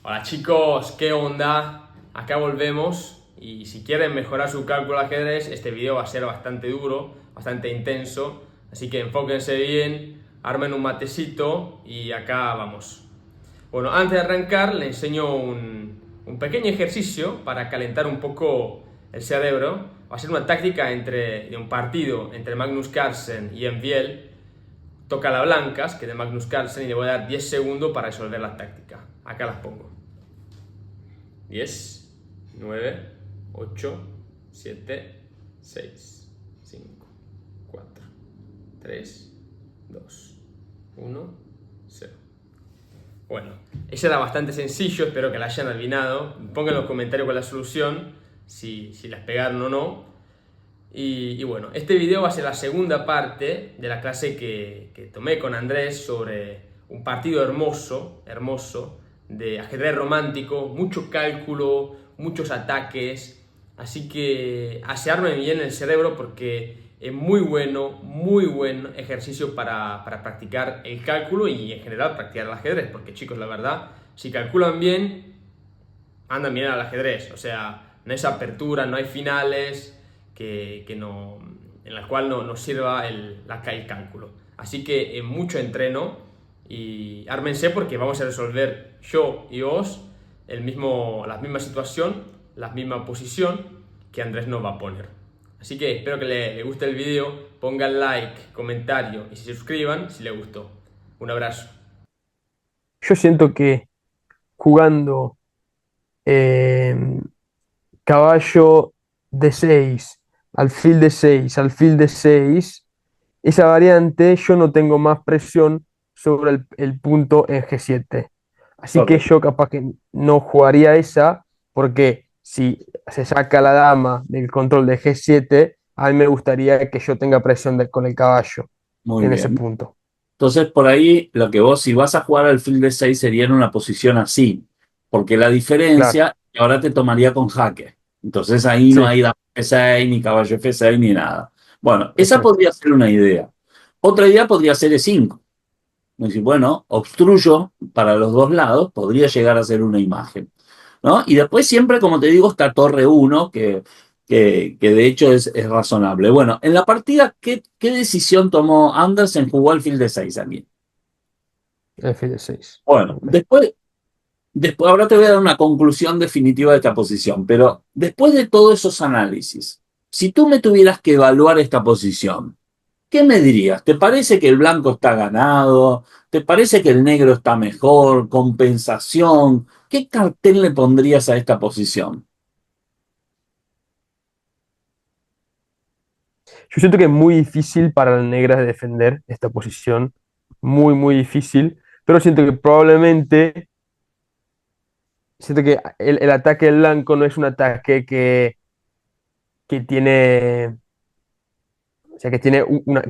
Hola chicos, ¿qué onda? Acá volvemos y si quieren mejorar su cálculo de ajedrez, este video va a ser bastante duro, bastante intenso, así que enfóquense bien, armen un matecito y acá vamos. Bueno, antes de arrancar les enseño un pequeño ejercicio para calentar un poco el cerebro. Va a ser una táctica de un partido entre Magnus Carlsen y Enviel. Toca la blancas, que de Magnus Carlsen, y le voy a dar 10 segundos para resolver la táctica. Acá las pongo. 10, 9, 8, 7, 6, 5, 4, 3, 2, 1, 0. Bueno, ese era bastante sencillo, espero que la hayan adivinado. Pongan en los comentarios cuál es la solución, si las pegaron o no. Y bueno, este video va a ser la segunda parte de la clase que tomé con Andrés sobre un partido hermoso de ajedrez romántico, mucho cálculo, muchos ataques, así que asearme bien el cerebro porque es muy buen ejercicio para practicar el cálculo y en general practicar el ajedrez, porque chicos, la verdad, si calculan bien, andan bien al ajedrez, o sea, no es apertura, no hay finales que no, en la cual no sirva el cálculo. Así que mucho entreno y ármense porque vamos a resolver yo y vos la misma situación, la misma posición que Andrés nos va a poner. Así que espero que le guste el video, pongan like, comentario y se suscriban si les gustó. Un abrazo. Yo siento que jugando eh, caballo de 6 alfil de 6 alfil de 6 esa variante yo no tengo más presión sobre el punto en G7. Así que Ok. yo capaz que no jugaría esa, porque si se saca la dama del control de G7, a mí me gustaría que yo tenga presión con el caballo Muy en ese bien. punto. Entonces, por ahí, lo que vos, si vas a jugar alfil de 6 sería en una posición así, porque la Claro, diferencia ahora te tomaría con jaque. Entonces ahí no sí, hay dama F6, ni caballo F6, ni nada. Bueno, esa exacto. podría ser una idea. Otra idea podría ser E5. Es decir, bueno, obstruyo para los dos lados, podría llegar a ser una imagen, ¿no? Y después siempre, como te digo, está torre uno que de hecho es razonable. Bueno, en la partida, ¿qué decisión tomó Andersen? Jugó alfil de 6 aquí. Alfil de 6. Bueno, después ahora te voy a dar una conclusión definitiva de esta posición, pero después de todos esos análisis, si tú me tuvieras que evaluar esta posición, ¿qué me dirías? ¿Te parece que el blanco está ganado? ¿Te parece que el negro está mejor? ¿Compensación? ¿Qué cartel le pondrías a esta posición? Yo siento que es muy difícil para las negras de defender esta posición, muy difícil, pero siento que el ataque del blanco no es un ataque que tiene, o sea, que tiene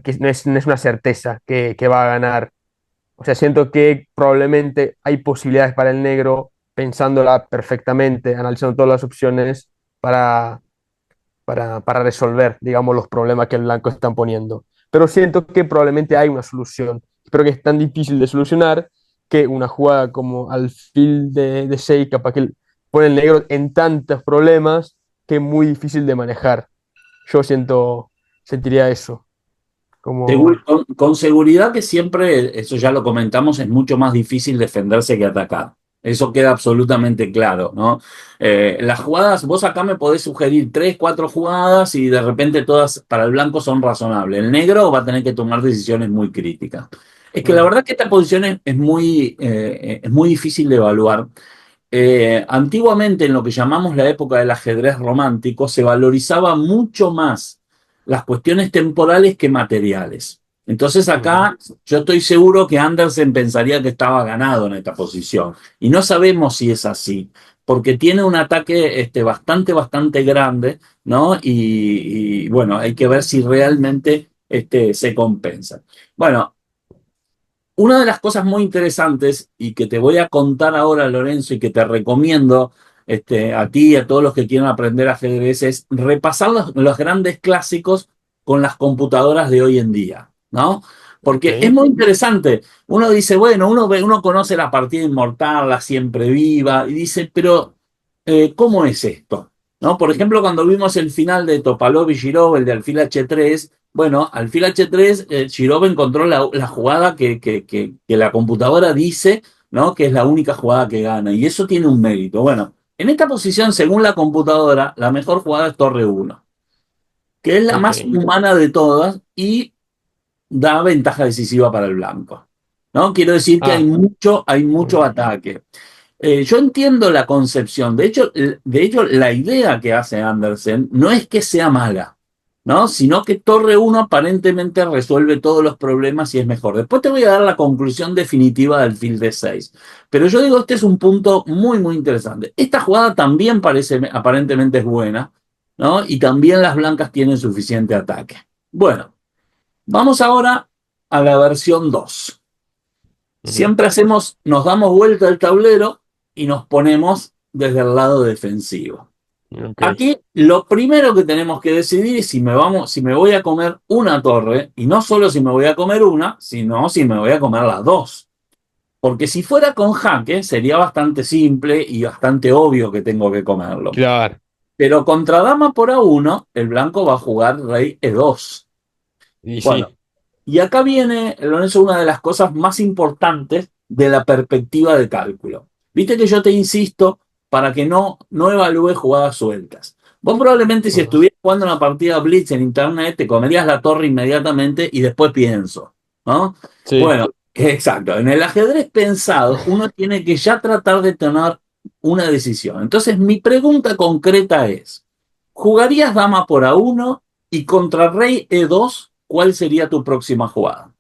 que no es una certeza que va a ganar. O sea, siento que probablemente hay posibilidades para el negro pensándola perfectamente, analizando todas las opciones para para resolver, digamos, los problemas que el blanco están poniendo. Pero siento que probablemente hay una solución, pero que es tan difícil de solucionar que una jugada como alfil de 6 capaz que pone el negro en tantos problemas que es muy difícil de manejar. Sentiría eso, como, Con seguridad que siempre, eso ya lo comentamos, es mucho más difícil defenderse que atacar. Eso queda absolutamente claro, ¿no? Las jugadas, vos acá me podés sugerir tres, cuatro jugadas y de repente todas para el blanco son razonables. El negro va a tener que tomar decisiones muy críticas. Es que la mm, verdad que esta posición es muy difícil de evaluar. Antiguamente, en lo que llamamos la época del ajedrez romántico, se valorizaba mucho más las cuestiones temporales que materiales. Entonces ujú. acá yo estoy seguro que Andersen pensaría que estaba ganado en esta posición. Y no sabemos si es así, porque tiene un ataque bastante grande, ¿no? Y bueno, hay que ver si realmente se compensa. Bueno, una de las cosas muy interesantes y que te voy a contar ahora, Lorenzo, y que te recomiendo a ti y a todos los que quieran aprender ajedrez es repasar los grandes clásicos con las computadoras de hoy en día, ¿no? Porque es Ok. muy interesante. Uno dice, bueno, uno conoce la partida inmortal, la siempre viva, y dice, pero ¿cómo es esto? ¿No? Por ejemplo, cuando vimos el final de Topalov y Shirov, el de Alfil H3, bueno, Alfil H3, Shirov encontró la jugada que la computadora dice, ¿no? Que es la única jugada que gana, y eso tiene un mérito. Bueno, en esta posición, según la computadora, la mejor jugada es Torre uno, que es la Ok. más humana de todas y da ventaja decisiva para el blanco. ¿No? Quiero decir que Ah, hay muy mucho bien. ataque. Yo entiendo la concepción. De hecho, la idea que hace Andersen no es que sea mala, ¿no? Sino que Torre uno aparentemente resuelve todos los problemas y es mejor. Después te voy a dar la conclusión definitiva del fil de 6. Pero yo digo, este es un punto muy, muy interesante. Esta jugada también parece, aparentemente es buena, ¿no? Y también las blancas tienen suficiente ataque. Bueno, vamos ahora a la versión 2. Ujú. Siempre nos damos vuelta al tablero y nos ponemos desde el lado defensivo. Ok. Aquí lo primero que tenemos que decidir es si me voy a comer una torre, y no solo si me voy a comer una, sino si me voy a comer las dos. Porque si fuera con jaque sería bastante simple y bastante obvio que tengo que comerlo. Claro. Pero contra dama por A1, el blanco va a jugar rey E2. Y Bueno, sí. y acá viene, Lorenzo, una de las cosas más importantes de la perspectiva de cálculo. Viste que yo te insisto para que no evalúes jugadas sueltas. Vos probablemente si Ajá. estuvieras jugando una partida Blitz en internet te comerías la torre inmediatamente y después pienso, ¿no? Sí. Bueno, exacto. En el ajedrez pensado uno tiene que ya tratar de tomar una decisión. Entonces mi pregunta concreta es, ¿jugarías dama por A1 y contra rey E2? ¿Cuál sería tu próxima jugada?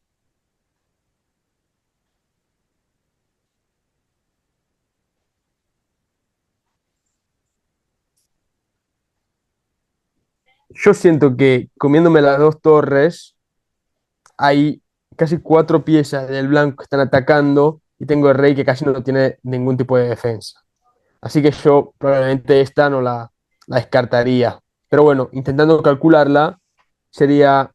Yo siento que comiéndome las dos torres, hay casi cuatro piezas del blanco que están atacando y tengo el rey que casi no tiene ningún tipo de defensa. Así que yo probablemente esta no la descartaría. Pero bueno, intentando calcularla, sería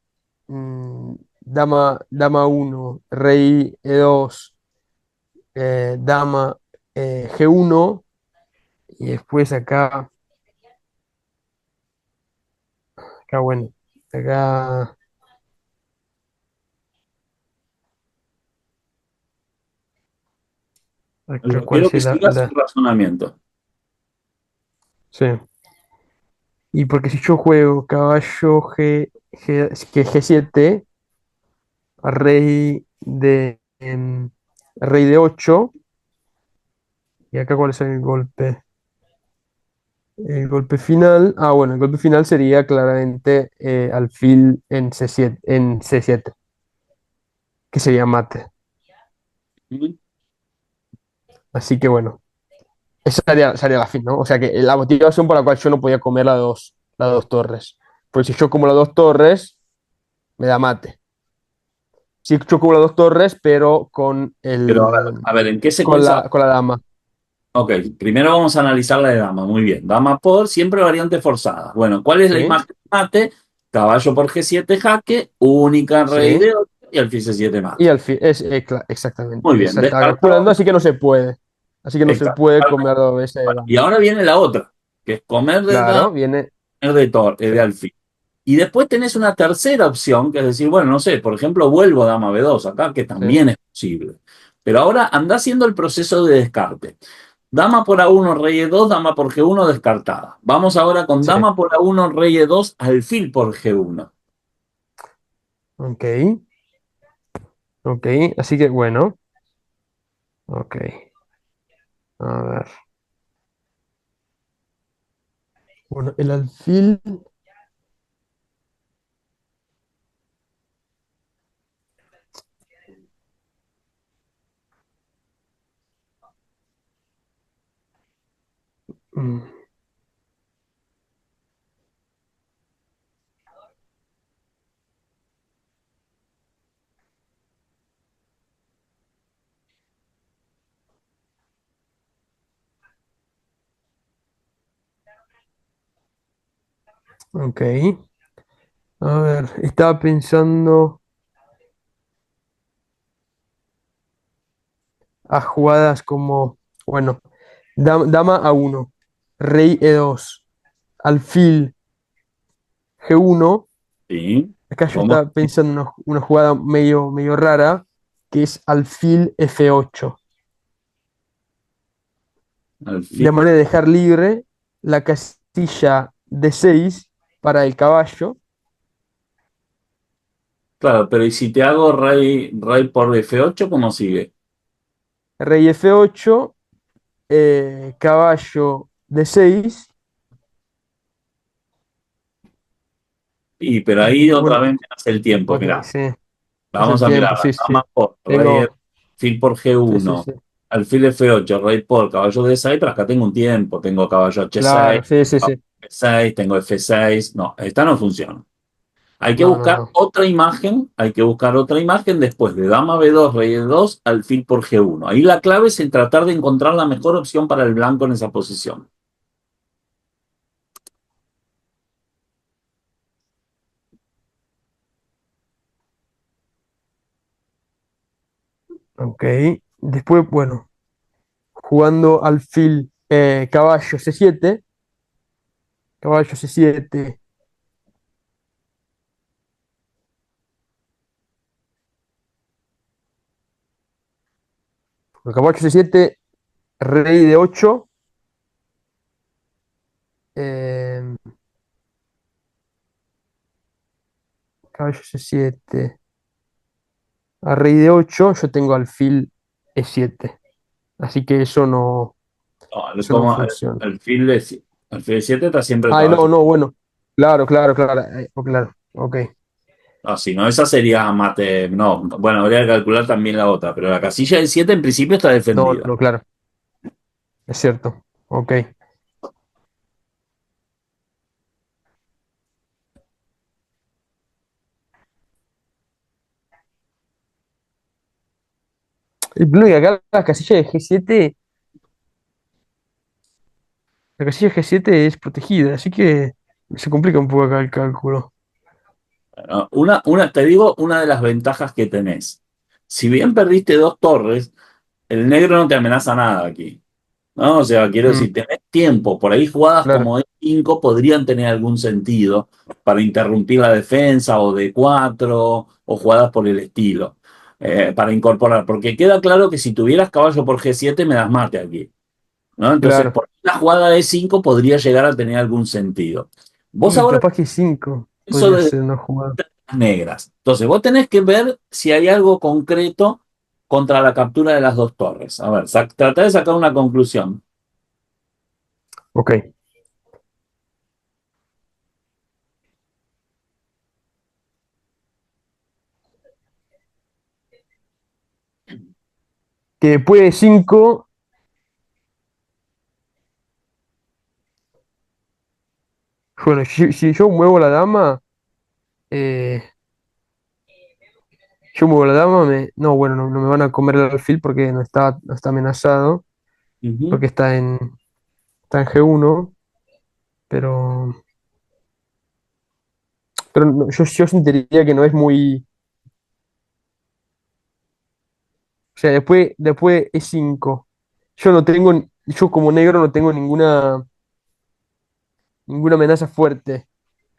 dama uno, rey E2, dama G1, y después acá bueno, acá, acá cuál Quiero que es sigas el razonamiento. sí. Y porque si yo juego caballo que G7, rey de 8, y acá cuál es el golpe. El golpe final, bueno, el golpe final sería claramente alfil en C7, que sería mate. Así que bueno, esa sería la fin, ¿no? O sea que la motivación por la cual yo no podía comer las dos torres. Porque si yo como las dos torres, me da mate. Si yo como las dos torres, pero Pero a ver, ¿en qué secuencia? con la dama. Ok, primero vamos a analizar la de dama. Muy bien. Dama por, siempre variantes forzadas. Bueno, ¿cuál es la Sí, imagen de mate? Caballo por G7 jaque, única rey sí. de 8 y alfil C7 Y mate. alfil, exactamente. Muy bien, Esa estaba descartado. calculando, así que no se puede. Así que no se Exacto. puede comer dos veces de Bueno, y dama. ahora viene la otra, que es comer de dama, Claro, viene. comer de Sí, alfil. Y después tenés una tercera opción, que es decir, bueno, no sé, por ejemplo, vuelvo a dama B2 acá, que sí, también es posible. Pero ahora anda haciendo el proceso de descarte. Dama por A1, rey E2, dama por G1 descartada. Vamos ahora con sí. dama por A1, rey E2, alfil por G1. Ok, ok. Así que bueno. Ok. A ver. Bueno, el alfil. mm, Ok. A ver, estaba pensando. a jugadas como, bueno, dama A1, rey E2, alfil G1. Sí. Acá yo ¿Cómo? estaba pensando en una jugada medio rara, que es alfil F8, de Alfil. manera de dejar libre la casilla D6 para el caballo. Claro, pero ¿y si te hago rey por F8, cómo sigue? Rey F8, caballo D6. Y pero ahí Y otra bueno, vez me hace el tiempo, ok, mirá. sí, es el Vamos a mirar, tiempo, sí, sí, sí. dama por rey, Tengo, alfil por sí, sí, G1, sí. alfil F8, rey por caballo D6, pero acá tengo un tiempo, tengo caballo H6, Claro, sí, sí, sí. F6, tengo F6, no, esta no funciona. Hay que No, no, buscar no. otra imagen, hay que buscar otra imagen después de dama B2, rey E2, alfil por G1. Ahí la clave es el tratar de encontrar la mejor opción para el blanco en esa posición. Ok. Después, bueno, jugando alfil, caballo C7, caballo C7, bueno, caballo C7, rey de 8, caballo C7, a rey de 8, yo tengo alfil E7. Así que No, eso no como funciona. alfil E7 está siempre el Ay, no, caballo. no, bueno. Claro, claro, claro. Claro. Ok. No, si no, esa sería mate. No, bueno, habría que calcular también la otra, pero la casilla del 7 en principio está No, defendida. no, claro. Es cierto. Ok. El problema es que acá la casilla de G7 es protegida, así que se complica un poco acá el cálculo. ¿No? Te digo una de las ventajas que tenés. Si bien perdiste dos torres, el negro no te amenaza nada aquí. ¿No? O sea, quiero Mm, decir, tenés tiempo. Por ahí jugadas claro. como E5 podrían tener algún sentido para interrumpir la defensa o D4 o jugadas por el estilo, para incorporar. Porque queda claro que si tuvieras caballo por G7 me das mate aquí. ¿No? Entonces, Claro. por ahí la jugada de 5 podría llegar a tener algún sentido. Vos Uy, ahora, capaz que 5 eso podría de ser una jugada. las negras. Entonces, vos tenés que ver si hay algo concreto contra la captura de las dos torres. A ver, tratá de sacar una conclusión. Ok. Que después de 5, bueno, si yo muevo la dama, eh, no, bueno, no me van a comer el alfil porque no está amenazado, Ujú. porque está en G1, pero, yo sentiría que no es muy. O sea, después E5. Yo como negro no tengo ninguna amenaza fuerte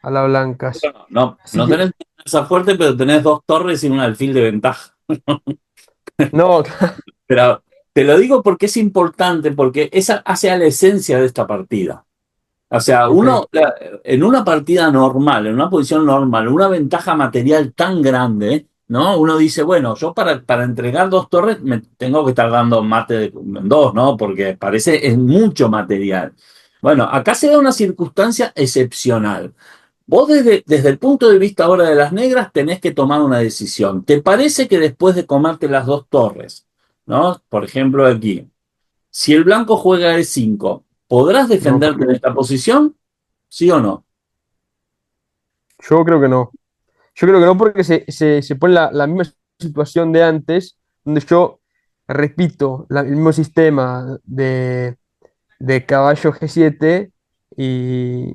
a las blancas. No, no, Así no que, tenés esa fuerte, pero tenés dos torres y un alfil de ventaja. no, Pero te lo digo porque es importante, porque esa hace a la esencia de esta partida. O sea, ok, en una partida normal, en una posición normal, una ventaja material tan grande, ¿no? Uno dice, bueno, yo para entregar dos torres me tengo que estar dando mate de dos, ¿no? Porque parece es mucho material. Bueno, acá se da una circunstancia excepcional. Vos desde el punto de vista ahora de las negras tenés que tomar una decisión. ¿Te parece que después de comerte las dos torres, ¿no? Por ejemplo, aquí, si el blanco juega E5, ¿podrás no, defenderte en esta posición? ¿Sí o no? yo creo que no. Yo creo que no porque se pone la misma situación de antes, donde yo repito el mismo sistema de caballo G7 y,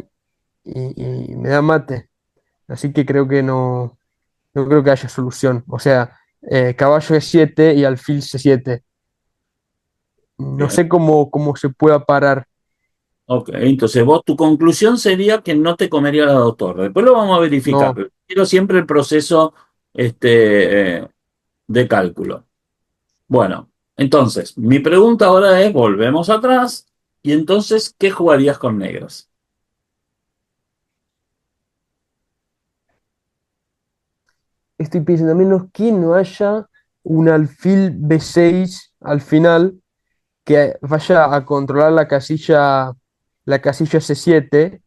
y me da mate. Así que creo que no creo que haya solución. O sea, caballo E7 y alfil C7. no Bien. sé cómo se pueda parar. Ok, entonces tu conclusión sería que no te comería las dos torres. Después lo vamos a verificar, No, pero quiero siempre el proceso de cálculo. Bueno, entonces, mi pregunta ahora es, volvemos atrás, y entonces, ¿qué jugarías con negros? estoy pensando a menos que no haya un alfil B6 al final que vaya a controlar la casilla C7.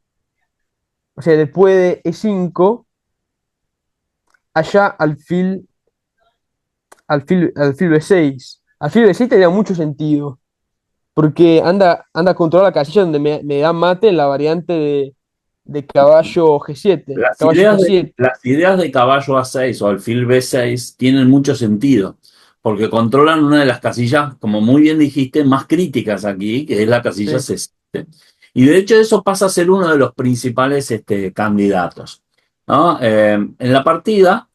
O sea, después de E5, haya alfil B6. Alfil B6 tendría mucho sentido, porque anda a controlar la casilla donde me da mate en la variante de caballo G7. Las Caballo ideas de, G7. las ideas de caballo A6 o alfil B6 tienen mucho sentido, porque controlan una de las casillas, como muy bien dijiste, más críticas aquí, que es la casilla Sí. C7. Y de hecho eso pasa a ser uno de los principales candidatos, ¿no? En la partida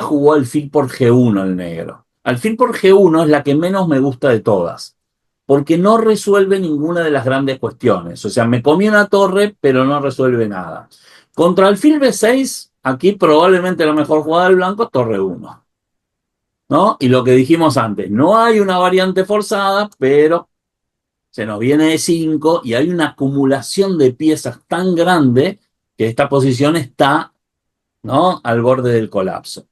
jugó alfil por G1 el negro. Alfil por G1 es la que menos me gusta de todas, porque no resuelve ninguna de las grandes cuestiones. O sea, me comí una torre, pero no resuelve nada. Contra alfil B6, aquí probablemente la mejor jugada del blanco, torre 1, ¿no? Y lo que dijimos antes, no hay una variante forzada, pero se nos viene de 5 y hay una acumulación de piezas tan grande que esta posición está, ¿no?, al borde del colapso.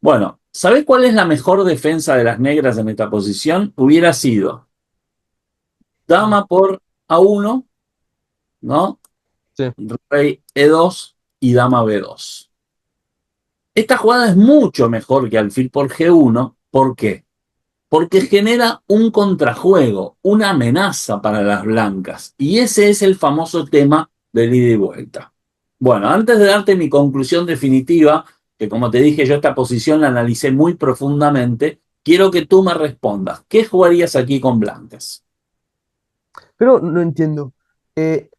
Bueno, ¿sabés cuál es la mejor defensa de las negras en esta posición? Hubiera sido dama por A1, ¿no? Sí. Rey E2 y dama B2. Esta jugada es mucho mejor que alfil por G1. ¿Por qué? Porque genera un contrajuego, una amenaza para las blancas. Y ese es el famoso tema del ida y vuelta. Bueno, antes de darte mi conclusión definitiva, que como te dije yo esta posición la analicé muy profundamente, quiero que tú me respondas. ¿Qué jugarías aquí con blancas? Pero no entiendo. Eh,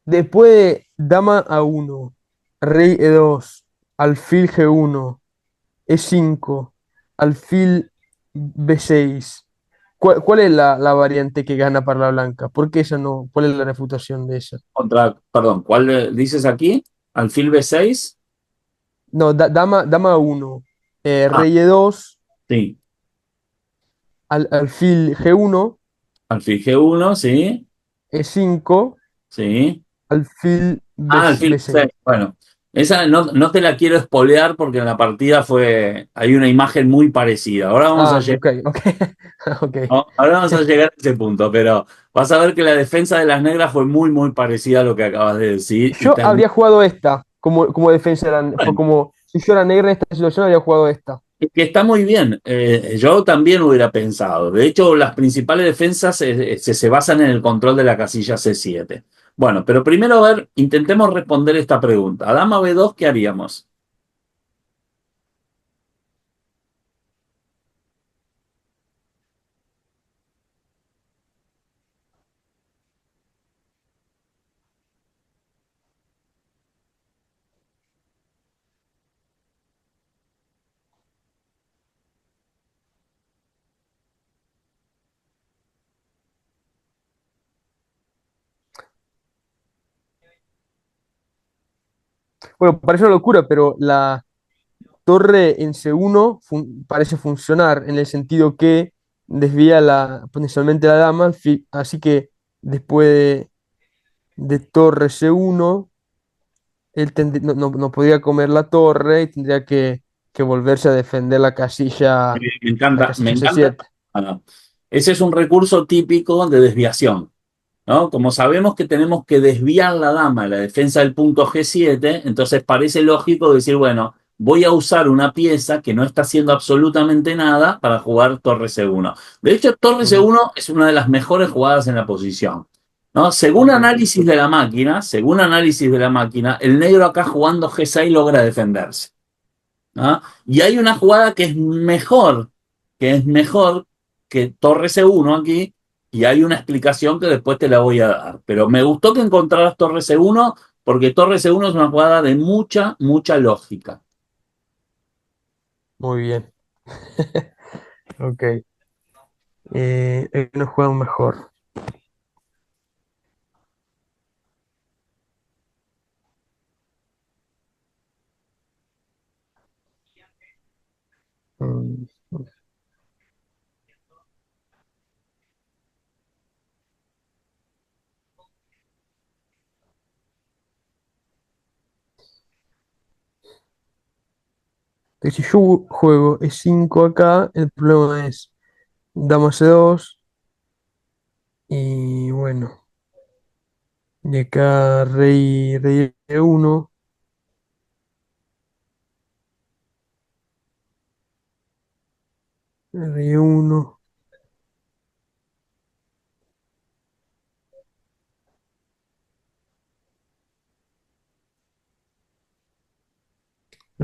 Después de dama A1, rey E2, alfil G1, E5, alfil B6. ¿Cuál es la variante que gana para la blanca? ¿Por qué esa no? ¿Cuál es la refutación de esa? Perdón, ¿cuál dices aquí? ¿Alfil B6? No, dama A1, Ah, rey E2, sí. alfil G1, Alfil G1, sí. E5, Sí. alfil Ah, el film B6. bueno, esa no te la quiero espolear porque en la partida hay una imagen muy parecida. Ahora vamos a Ah, llegar, ok, ok. Ok. ¿no? Ahora vamos a llegar a ese punto, pero vas a ver que la defensa de las negras fue muy, muy parecida a lo que acabas de decir y Yo habría jugado esta como defensa, bueno, como si yo era negra en esta situación, habría jugado esta. es que está muy bien. Yo también hubiera pensado. De hecho, las principales defensas se basan en el control de la casilla C7. Bueno, pero primero a ver, intentemos responder esta pregunta. Dama B2, ¿qué haríamos? Bueno, parece una locura, pero la torre en C1 parece funcionar en el sentido que desvía potencialmente la dama, así que después de torre C1, él no podría comer la torre y tendría que volverse a defender Me la encanta, me casilla encanta. C7. Bueno, ese es un recurso típico de desviación, ¿no? Como sabemos que tenemos que desviar la dama de la defensa del punto G7, entonces parece lógico decir, bueno, voy a usar una pieza que no está haciendo absolutamente nada para jugar torre C1. De hecho, torre Ujú. C1 es una de las mejores jugadas en la posición, ¿no? Ok, Según análisis de la máquina, el negro acá jugando G6 logra defenderse. ¿Ah? Y hay una jugada que es mejor que Torre C1 aquí, y hay una explicación que después te la voy a dar. Pero me gustó que encontraras Torre C1 porque Torre C1 es una jugada de mucha, mucha lógica. muy bien. Ok. Hay unos juegan mejor. Mm, que si yo juego E5 acá, el problema es dama C2 y bueno, y acá rey E1, rey E1.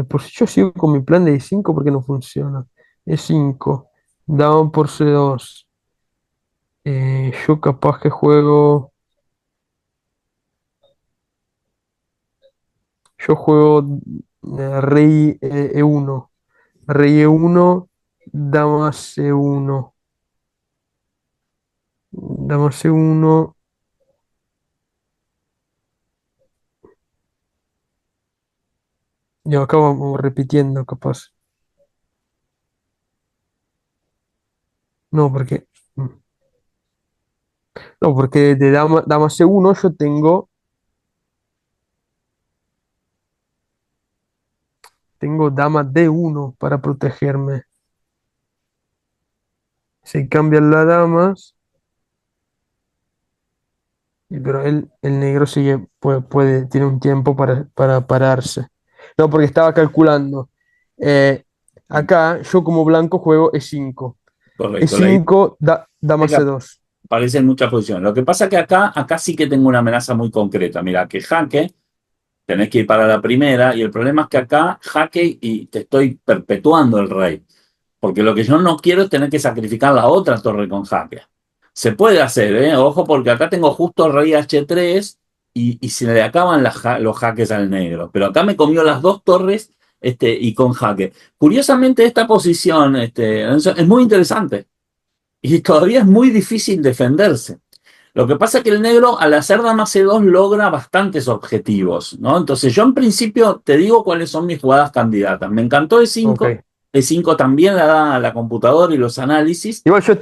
Por si yo sigo con mi plan de E5 porque no funciona. E5, dama por C2. Yo capaz que juego. Yo juego rey E1. Rey E1, dama C1. Dama C1. Y acá vamos repitiendo, capaz. No, porque. No, porque de dama C1 yo tengo dama D1 para protegerme. Se cambian las damas. Pero el negro sigue, tiene un tiempo para pararse. No, porque estaba calculando. Eh, Acá yo como blanco juego E5. Correcto. La idea E5, dama es que C2. aparecen muchas posiciones. Lo que pasa es que acá sí que tengo una amenaza muy concreta. Mira, que jaque, tenés que ir para la primera, y el problema es que acá jaque y te estoy perpetuando el rey. Porque lo que yo no quiero es tener que sacrificar la otra torre con jaque. Se puede hacer, ¿eh? Ojo, porque acá tengo justo rey H3 y se le acaban los jaques al negro. Pero acá me comió las dos torres y con jaque. Curiosamente, esta posición es muy interesante y todavía es muy difícil defenderse. Lo que pasa es que el negro, al hacer dama C2, logra bastantes objetivos, ¿no? Entonces, yo en principio te digo cuáles son mis jugadas candidatas. Me encantó E5. Ok. E5 también la da a la computadora y los análisis. Igual yo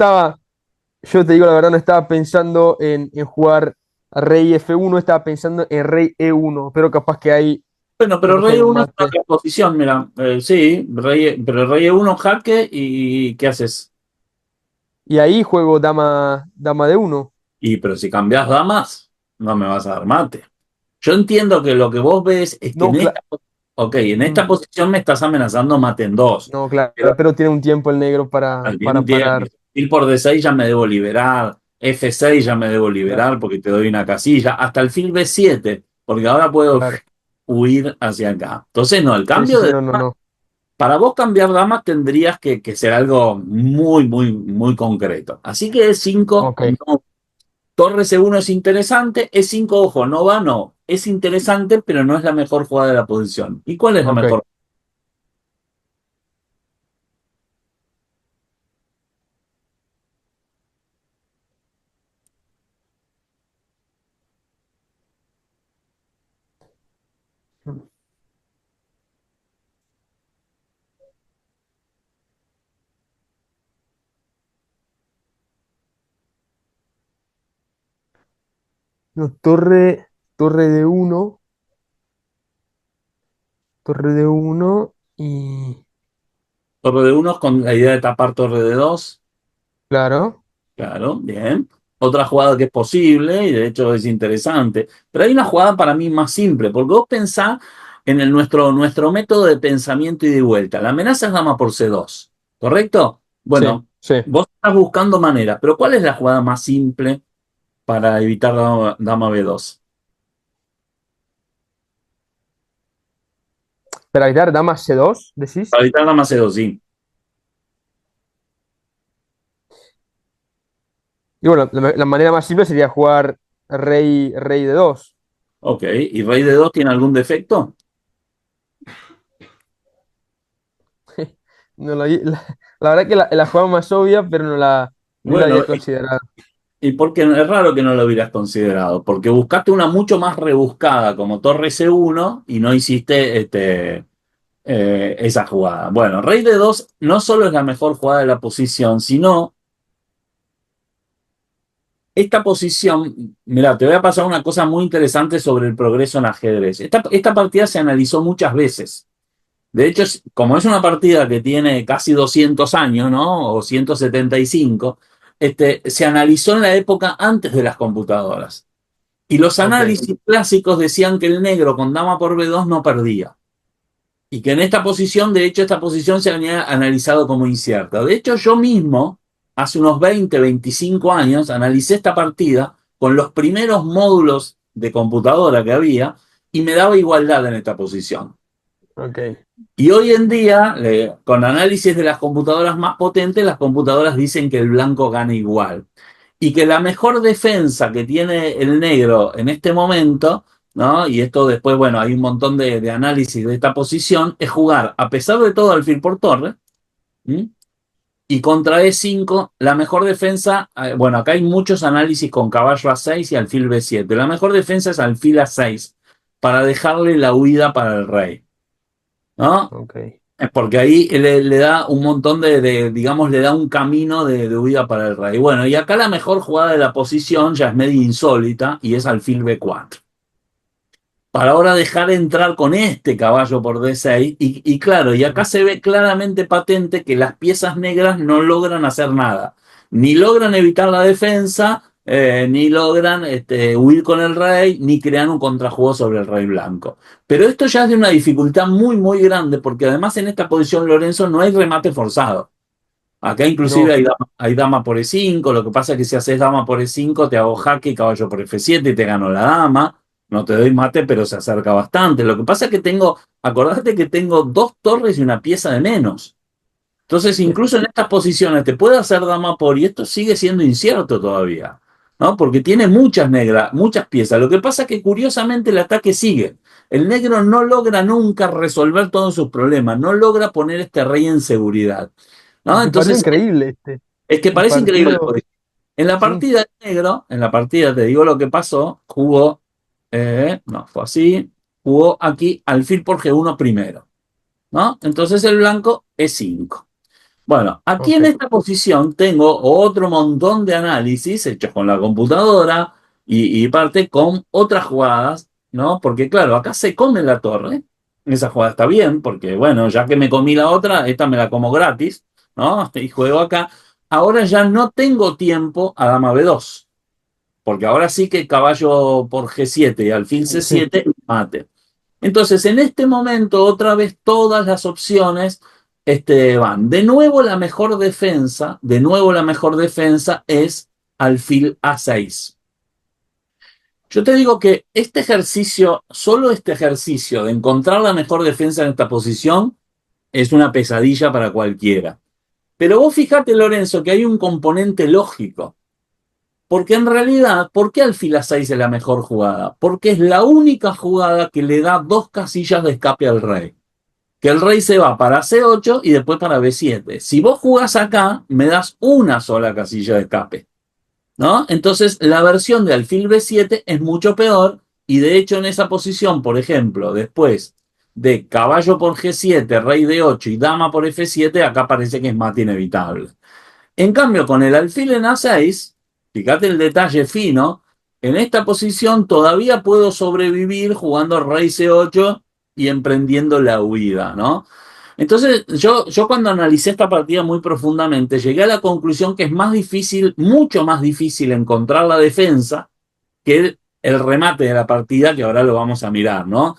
te digo la verdad, no estaba pensando en jugar a rey F1, estaba pensando en rey E1, pero capaz que ahí Bueno, me pero pasan rey un E1 es una mate. reposición, mira. Sí, pero rey E1 jaque y ¿qué haces? Y ahí juego dama D1. Pero si cambias damas, no me vas a dar mate. Yo entiendo que lo que vos ves es que No, en esta posición me estás amenazando mate en dos. no, claro, Pero pero tiene un tiempo el negro para, al para mismo tiempo, parar. ir por D6 ya me debo liberar, F6 ya me debo Claro, liberar porque te doy una casilla, hasta el fil B7, porque ahora puedo claro. huir hacia acá. Entonces, no, el Sí, sí, cambio sí, de... no, no, no. Para vos cambiar damas tendrías que ser algo muy, muy, muy concreto. Así que E5, Ok, no. Torre C1 es interesante, E5, ojo, no va, no. Es interesante, pero no es la mejor jugada de la posición. ¿Y cuál es la ok. mejor? No, torre de uno, torre de uno y Torre de 1 con la idea de tapar torre de 2. claro, Claro, bien. Otra jugada que es posible y de hecho es interesante. Pero hay una jugada para mí más simple, porque vos pensás en nuestro método de pensamiento y de vuelta. La amenaza es dama por C2, ¿correcto? sí, Bueno, sí. vos estás buscando manera, pero ¿cuál es la jugada más simple para evitar dama B2? Para evitar dama C2, decís. Para evitar dama C2, sí. Y bueno, la manera más simple sería jugar rey de 2. Ok, ¿y rey de 2 tiene algún defecto? No, la verdad que la jugada más obvia, pero no la. Ni lo había Bueno, considerado. y porque es raro que no lo hubieras considerado, porque buscaste una mucho más rebuscada como torre C1 y no hiciste esa jugada. Bueno, rey de 2 no solo es la mejor jugada de la posición, sino esta posición, mira, te voy a pasar una cosa muy interesante sobre el progreso en ajedrez. Esta partida se analizó muchas veces. De hecho, como es una partida que tiene casi 200 años, ¿no? O 175, se analizó en la época antes de las computadoras. Y los Ok, análisis clásicos decían que el negro con dama por B2 no perdía. Y que en esta posición, de hecho, esta posición se había analizado como incierta. De hecho, yo mismo, hace unos 20, 25 años, analicé esta partida con los primeros módulos de computadora que había y me daba igualdad en esta posición. ok. Y hoy en día, con análisis de las computadoras más potentes, las computadoras dicen que el blanco gana igual. Y que la mejor defensa que tiene el negro en este momento, ¿no? Y esto después, bueno, hay un montón de análisis de esta posición, es jugar, a pesar de todo, alfil por torre. ¿Mm? Y contra E5, la mejor defensa, bueno, acá hay muchos análisis con caballo A6 y alfil B7. La mejor defensa es alfil A6, para dejarle la huida para el rey, ¿no? Ok. Es porque ahí le da un montón digamos, le da un camino de huida para el rey. Bueno, y acá la mejor jugada de la posición ya es medio insólita y es alfil B4. Para ahora dejar entrar con este caballo por D6 y claro, y acá se ve claramente patente que las piezas negras no logran hacer nada. Ni logran evitar la defensa, ni logran huir con el rey, ni crean un contrajuego sobre el rey blanco. Pero esto ya es de una dificultad muy, muy grande, porque además en esta posición, Lorenzo, no hay remate forzado. Acá inclusive No, hay dama por E5, lo que pasa es que si haces dama por E5 te hago jaque y caballo por F7 y te gano la dama, no te doy mate pero se acerca bastante. Lo que pasa es que acordate que tengo dos torres y una pieza de menos. Entonces incluso en estas posiciones te puede hacer dama por y esto sigue siendo incierto todavía, ¿no? Porque tiene muchas negras, muchas piezas. Lo que pasa es que curiosamente el ataque sigue. El negro no logra nunca resolver todos sus problemas, no logra poner este rey en seguridad. ¿No? es un partido Entonces, increíble este. es que Un parece increíble. partido, En la sí. partida de negro, en la partida, te digo lo que pasó, jugó, no, fue así, jugó aquí alfil por G1 primero, ¿no? Entonces el blanco es 5. Bueno, aquí Ok. en esta posición tengo otro montón de análisis hechos con la computadora y parte con otras jugadas, ¿no? Porque claro, acá se come la torre, esa jugada está bien, porque bueno, ya que me comí la otra, esta me la como gratis, ¿no? Y juego acá. Ahora ya no tengo tiempo a dama B2, porque ahora sí que caballo por G7 y alfil Sí. C7 mate. Entonces, en este momento, otra vez todas las opciones van. De nuevo la mejor defensa es alfil A6. Yo te digo que este ejercicio, solo este ejercicio de encontrar la mejor defensa en esta posición, es una pesadilla para cualquiera. Pero vos fíjate, Lorenzo, que hay un componente lógico. Porque en realidad, ¿por qué alfil A6 es la mejor jugada? Porque es la única jugada que le da dos casillas de escape al rey. Que el rey se va para C8 y después para B7. Si vos jugás acá, me das una sola casilla de escape, ¿no? Entonces, la versión de alfil B7 es mucho peor y de hecho en esa posición, por ejemplo, después de caballo por G7, rey D8 y dama por F7, acá parece que es mate inevitable. En cambio, con el alfil en A6, fíjate el detalle fino, en esta posición todavía puedo sobrevivir jugando rey C8 y emprendiendo la huida, ¿no? Entonces, yo cuando analicé esta partida muy profundamente, llegué a la conclusión que es más difícil, mucho más difícil encontrar la defensa que el remate de la partida, que ahora lo vamos a mirar, ¿no?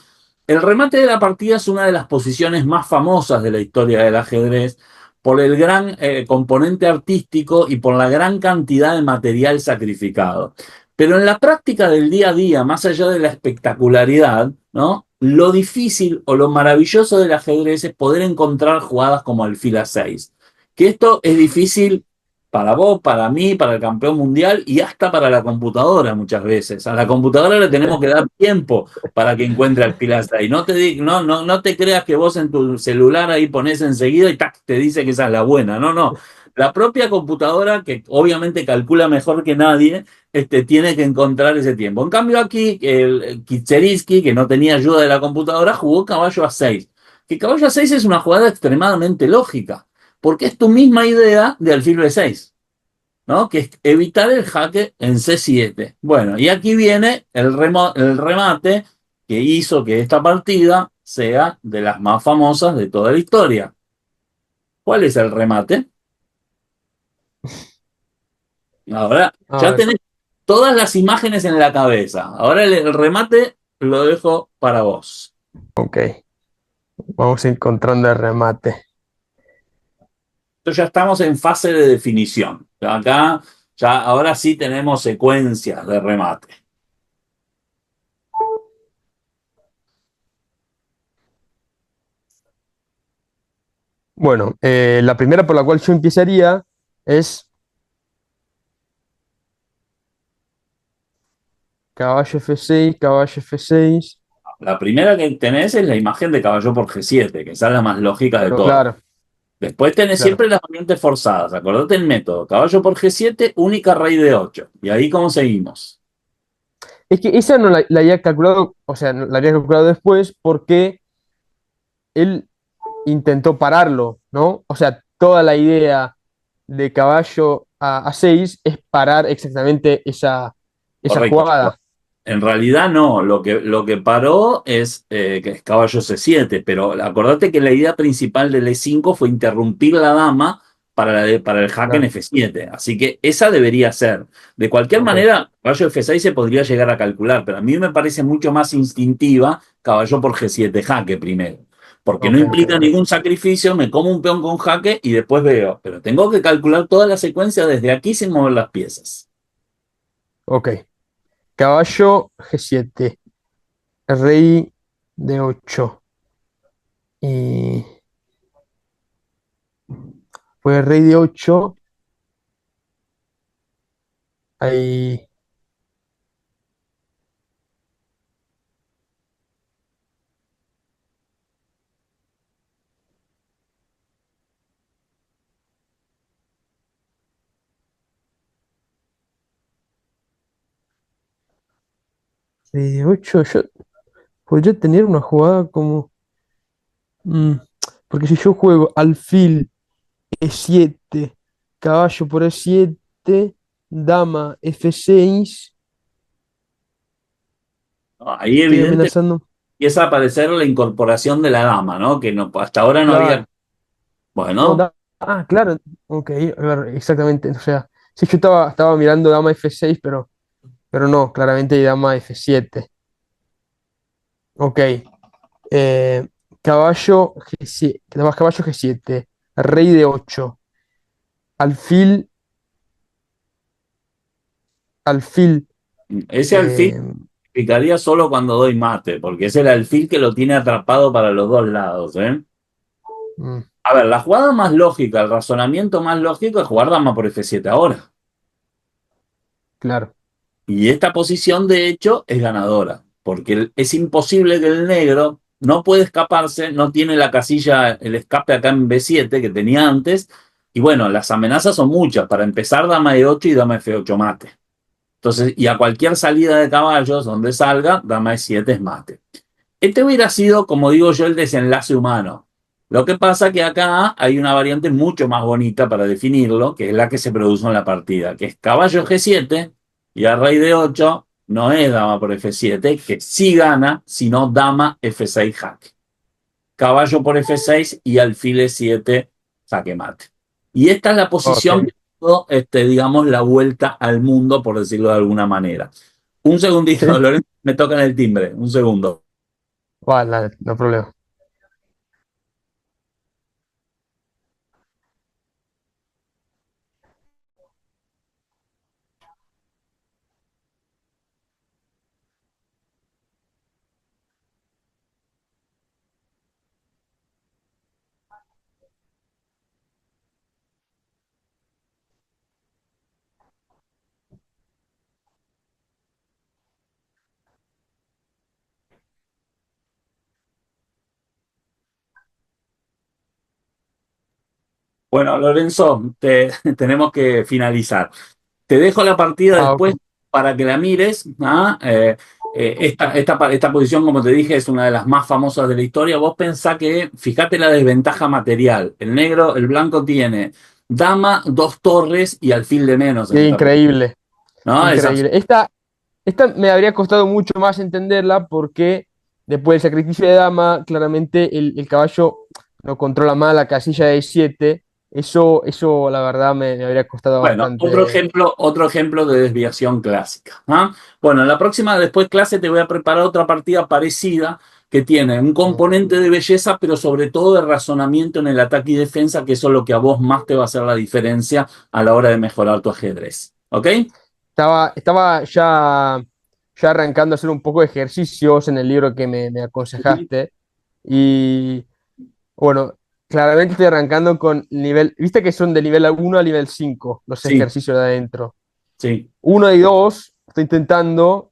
El remate de la partida es una de las posiciones más famosas de la historia del ajedrez por el gran componente artístico y por la gran cantidad de material sacrificado. Pero en la práctica del día a día, más allá de la espectacularidad, ¿no? Lo difícil o lo maravilloso del ajedrez es poder encontrar jugadas como alfil A6. Que esto es difícil para vos, para mí, para el campeón mundial y hasta para la computadora muchas veces. A la computadora le tenemos que dar tiempo para que encuentre alfil A6. No te creas que vos en tu celular ahí pones enseguida y tac, te dice que esa es la buena. No, no. la propia computadora, que obviamente calcula mejor que nadie, tiene que encontrar ese tiempo. En cambio aquí, el Kitseriski, que no tenía ayuda de la computadora, jugó caballo a 6. Que caballo a 6 es una jugada extremadamente lógica, porque es tu misma idea de alfil B6, ¿no? Que es evitar el jaque en C7. Bueno, y aquí viene el remate que hizo que esta partida sea de las más famosas de toda la historia. ¿Cuál es el remate? Ahora A ya ver, tenés todas las imágenes en la cabeza. Ahora el remate lo dejo para vos. ok. Vamos encontrando el remate. Entonces ya estamos en fase de definición. Acá ya ahora sí tenemos secuencias de remate. Bueno, la primera por la cual yo empezaría es caballo F6, caballo F6. La primera que tenés es la imagen de caballo por G7, que esa es la más lógica de Claro, todas. claro, Después tenés claro. siempre las variantes forzadas. Acordate el método. Caballo por G7, única rey de 8. ¿Y ahí cómo seguimos? Es que esa no la había calculado, o sea, no la había calculado después porque él intentó pararlo, ¿no? O sea, toda la idea de caballo a 6 es parar exactamente esa Correcto. jugada. En realidad no, lo que paró es que es caballo C7, pero acordate que la idea principal del E5 fue interrumpir la dama para el jaque en Claro, F7, así que esa debería ser. De cualquier ok, manera, caballo F6 se podría llegar a calcular, pero a mí me parece mucho más instintiva caballo por G7 jaque primero, porque no ok, ok, implica ok. ningún sacrificio, me como un peón con jaque y después veo, pero tengo que calcular toda la secuencia desde aquí sin mover las piezas. Ok, caballo G7, rey de 8 y pues rey de 8 hay rey de 8 yo podría tener una jugada como... mm, porque si yo juego alfil E7, caballo por E7, dama F6, Ahí estoy evidente amenazando. empieza a aparecer la incorporación de la dama, ¿no? Que no, hasta ahora no había. Claro, no, Bueno, claro, ok, claro, exactamente. O sea, sí, yo estaba mirando dama F6, pero no, claramente hay dama F7. Ok, eh, caballo G7, caballo G7, rey de 8, alfil, alfil, ese alfil eh, picaría solo cuando doy mate, porque es el alfil que lo tiene atrapado para los dos lados, ¿eh? mm, A ver, la jugada más lógica, el razonamiento más lógico es jugar dama por F7 ahora. claro, Y esta posición, de hecho, es ganadora, porque es imposible que el negro no puede escaparse, no tiene la casilla, el escape acá en B7 que tenía antes, y bueno, las amenazas son muchas. Para empezar, dama E8 y dama F8 mate. Entonces, y a cualquier salida de caballos donde salga, dama E7 es mate. Este hubiera sido, como digo yo, el desenlace humano. Lo que pasa que acá hay una variante mucho más bonita para definirlo, que es la que se produjo en la partida, que es caballo G7 y a rey de 8 no es dama por F7, que sí gana, sino dama F6 jaque. Caballo por F6 y alfil E7 jaque mate. Y esta es la ok, posición que dio, digamos, la vuelta al mundo, por decirlo de alguna manera. Un segundito, sí, Lorenzo, me tocan el timbre, un segundo. vale, no hay problema. Bueno, Lorenzo, tenemos que finalizar. Te dejo la partida Ah, después ok. para que la mires. ¿Ah? Esta posición, como te dije, es una de las más famosas de la historia. Vos pensá que, fíjate la desventaja material. El negro, el blanco tiene dama, dos torres y alfil de menos en Qué esta posición. increíble, ¿No? increíble. Esta me habría costado mucho más entenderla porque después del sacrificio de dama, claramente el caballo no controla más la casilla de 7. Eso la verdad me habría costado Bueno, bastante. otro ejemplo de desviación clásica. ¿Ah? Bueno, en la próxima, después clase, te voy a preparar otra partida parecida que tiene un componente de belleza, pero sobre todo de razonamiento en el ataque y defensa, que eso es lo que a vos más te va a hacer la diferencia a la hora de mejorar tu ajedrez. ¿Ok? Estaba ya arrancando a hacer un poco de ejercicios en el libro que me Ujú. aconsejaste. Y bueno, claramente estoy arrancando con nivel. Viste que son de nivel 1 a nivel 5 los Sí, ejercicios de adentro. sí. 1 y 2 estoy intentando,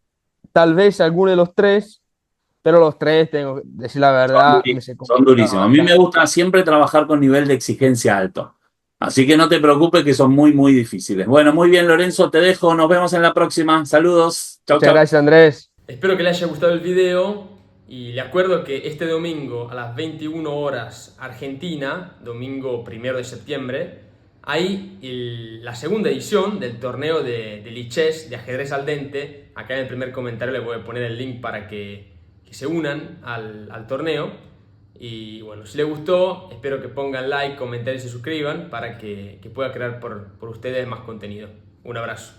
tal vez alguno de los tres, pero los tres, tengo que decir la verdad, me se Son complica durísimos. A mí me bastante. gusta siempre trabajar con nivel de exigencia alto. Así que no te preocupes que son muy, muy difíciles. Bueno, muy bien, Lorenzo, te dejo. Nos vemos en la próxima. Saludos. Chau, Muchas chau. gracias, Andrés. Espero que les haya gustado el video y le acuerdo que este domingo a las 21 horas Argentina, domingo 1 de septiembre, hay la segunda edición del torneo de Lichess de ajedrez al dente. Acá en el primer comentario les voy a poner el link para que se unan al torneo. Y bueno, si les gustó, espero que pongan like, comenten y se suscriban para que pueda crear por ustedes más contenido. Un abrazo.